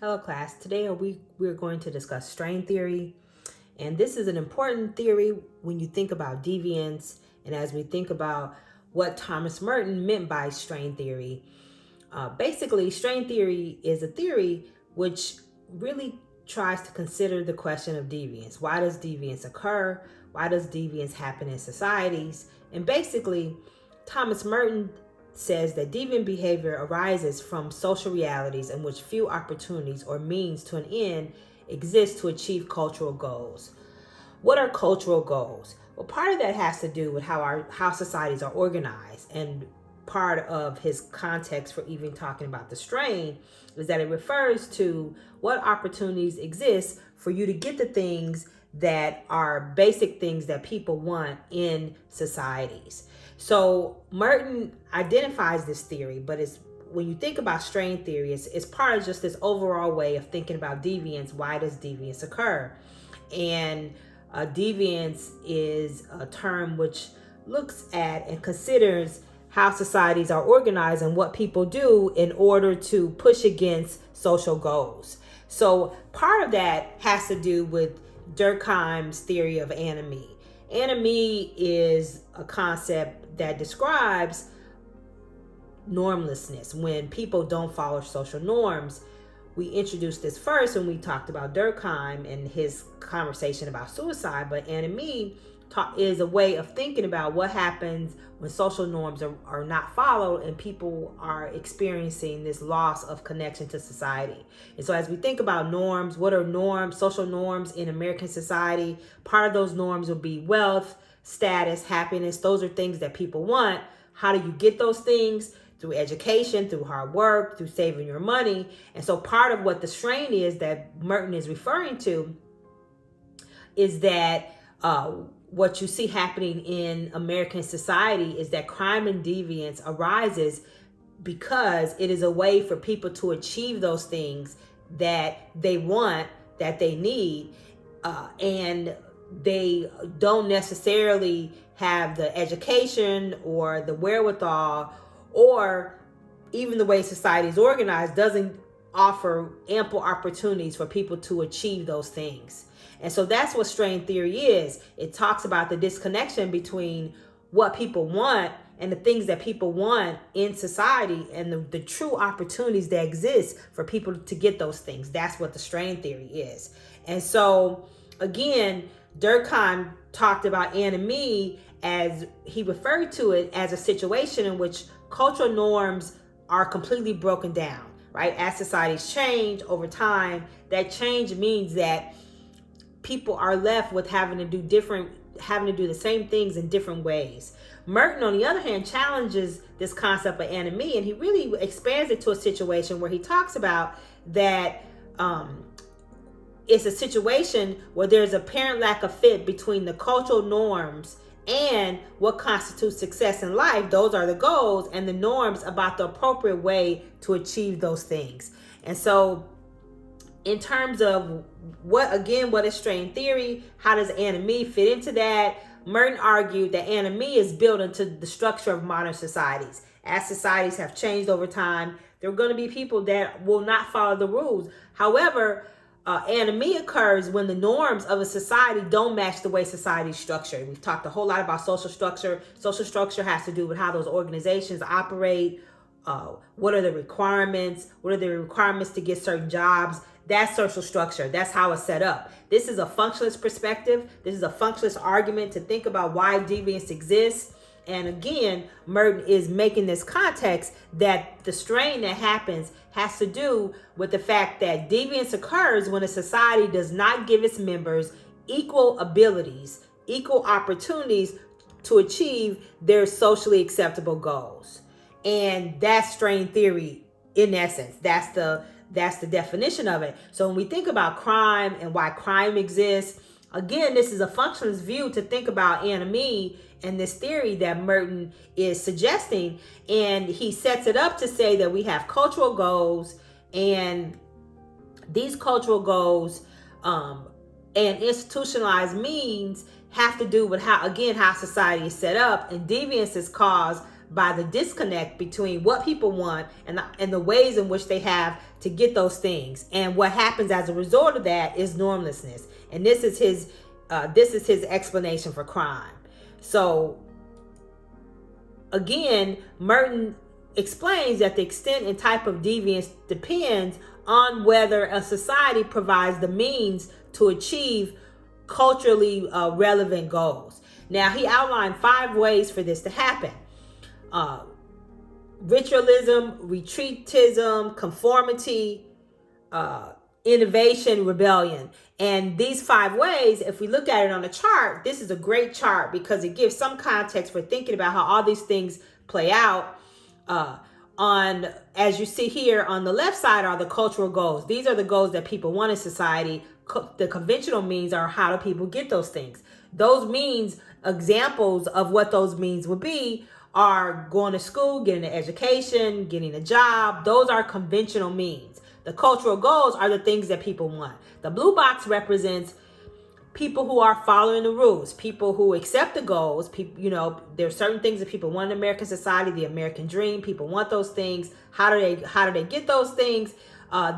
Hello class, today we're going to discuss strain theory, and this is an important theory when you think about deviance and as we think about what Thomas Merton meant by strain theory. Basically, strain theory is a theory which really tries to consider the question of deviance. Why does deviance occur? Why does deviance happen in societies? And basically, Thomas Merton says that deviant behavior arises from social realities in which few opportunities or means to an end exist to achieve cultural goals. What are cultural goals? Well, part of that has to do with how societies are organized, and part of his context for even talking about the strain is that it refers to what opportunities exist for you to get the things that are basic things that people want in societies. So Merton identifies this theory, but it's when you think about strain theory, it's part of just this overall way of thinking about deviance. Why does deviance occur? And deviance is a term which looks at and considers how societies are organized and what people do in order to push against social goals. So part of that has to do with Durkheim's theory of anomie. Anomie is a concept that describes normlessness, when people don't follow social norms. We introduced this first when we talked about Durkheim and his conversation about suicide, but anomie is a way of thinking about what happens when social norms are not followed and people are experiencing this loss of connection to society. And so as we think about norms, what are norms, social norms in American society? Part of those norms will be wealth, status, happiness. Those are things that people want. How do you get those things? Through education, through hard work, through saving your money. And so part of what the strain is that Merton is referring to is that what you see happening in American society is that crime and deviance arises because it is a way for people to achieve those things that they want, that they need, and they don't necessarily have the education or the wherewithal, or even the way society is organized doesn't offer ample opportunities for people to achieve those things. And so that's what strain theory is. It talks about the disconnection between what people want and the things that people want in society and the true opportunities that exist for people to get those things. That's what the strain theory is. And so, again, Durkheim talked about anomie as he referred to it as a situation in which cultural norms are completely broken down, right? As societies change over time, that change means that people are left with having to do the same things in different ways. Merton, on the other hand, challenges this concept of anomie, and he really expands it to a situation where he talks about that it's a situation where there's apparent lack of fit between the cultural norms and what constitutes success in life. Those are the goals, and the norms about the appropriate way to achieve those things. And so in terms of what is strain theory, how does anomie fit into that? Merton argued that anomie is built into the structure of modern societies. As societies have changed over time, there are going to be people that will not follow the rules. However, anomie occurs when the norms of a society don't match the way society is structured. We've talked a whole lot about social structure. Social structure has to do with how those organizations operate. What are the requirements? What are the requirements to get certain jobs? That's social structure. That's how it's set up. This is a functionalist perspective. This is a functionalist argument to think about why deviance exists. And again, Merton is making this context that the strain that happens has to do with the fact that deviance occurs when a society does not give its members equal abilities, equal opportunities to achieve their socially acceptable goals. And that's strain theory in essence. That's the definition of it. So when we think about crime and why crime exists, again, this is a functionalist view to think about anomie and this theory that Merton is suggesting. And he sets it up to say that we have cultural goals, and these cultural goals and institutionalized means have to do with how society is set up, and deviance is caused by the disconnect between what people want and the ways in which they have to get those things. And what happens as a result of that is normlessness. And this is his explanation for crime. So again, Merton explains that the extent and type of deviance depends on whether a society provides the means to achieve culturally relevant goals. Now, he outlined 5 ways for this to happen. Ritualism, retreatism, conformity, innovation, rebellion. And these 5 ways, if we look at it on a chart, this is a great chart because it gives some context for thinking about how all these things play out. As you see here on the left side are the cultural goals. These are the goals that people want in society. The conventional means are how do people get those things. Those means, examples of what those means would be, are going to school, getting an education, getting a job. Those are conventional means. The cultural goals are the things that people want. The blue box represents people who are following the rules, people who accept the goals. People, there's certain things that people want in American society, the American dream. People want those things. How do they get those things?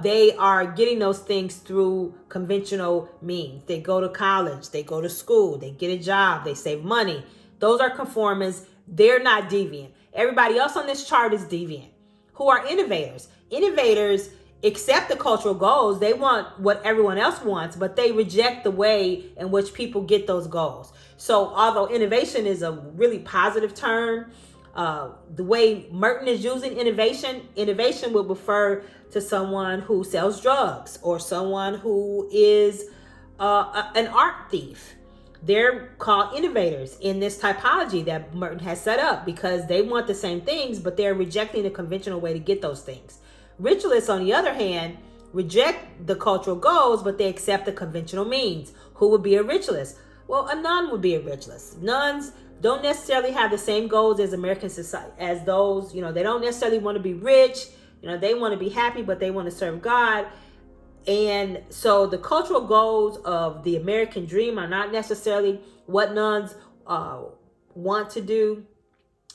They are getting those things through conventional means. They go to college, they go to school, they get a job, they save money. Those are conformists. They're not deviant. Everybody else on this chart is deviant. Who are innovators? Innovators accept the cultural goals. They want what everyone else wants, but they reject the way in which people get those goals. So although innovation is a really positive term, the way Merton is using innovation would refer to someone who sells drugs or someone who is an art thief. They're called innovators in this typology that Merton has set up because they want the same things, but they're rejecting the conventional way to get those things. Ritualists, on the other hand, reject the cultural goals, but they accept the conventional means. Who would be a ritualist? Well, a nun would be a ritualist. Nuns don't necessarily have the same goals as American society, as those, they don't necessarily want to be rich. They want to be happy, but they want to serve God. And so the cultural goals of the American dream are not necessarily what nuns want to do,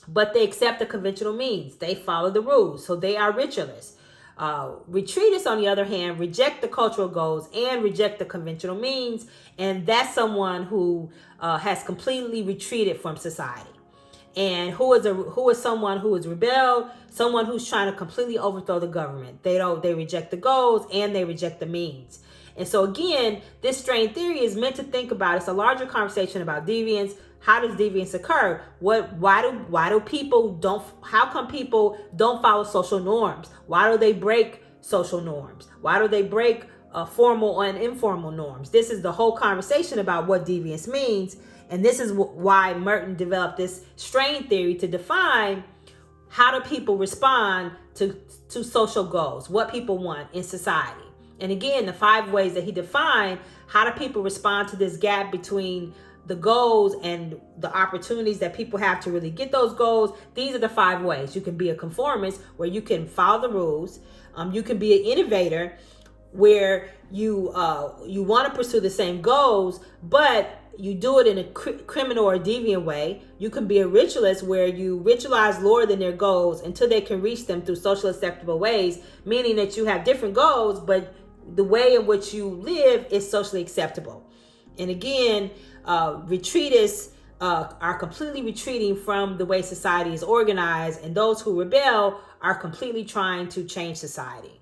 but they accept the conventional means. They follow the rules. So they are ritualists. Retreatists, on the other hand, reject the cultural goals and reject the conventional means. And that's someone who has completely retreated from society. And who is someone who is rebelled, someone who's trying to completely overthrow the government. They reject the goals and they reject the means. And so again, this strain theory is meant to think about, it's a larger conversation about deviance. How does deviance occur? How come people don't follow social norms? Why do they break social norms? Why do they break formal and informal norms? This is the whole conversation about what deviance means. And this is why Merton developed this strain theory to define how do people respond to social goals, what people want in society. And again, the 5 ways that he defined, how do people respond to this gap between the goals and the opportunities that people have to really get those goals. These are the 5 ways. You can be a conformist, where you can follow the rules. You can be an innovator, where you want to pursue the same goals, but you do it in a criminal or deviant way. You can be a ritualist, where you ritualize lower than their goals until they can reach them through socially acceptable ways, meaning that you have different goals, but the way in which you live is socially acceptable. And again, retreatists are completely retreating from the way society is organized, and those who rebel are completely trying to change society.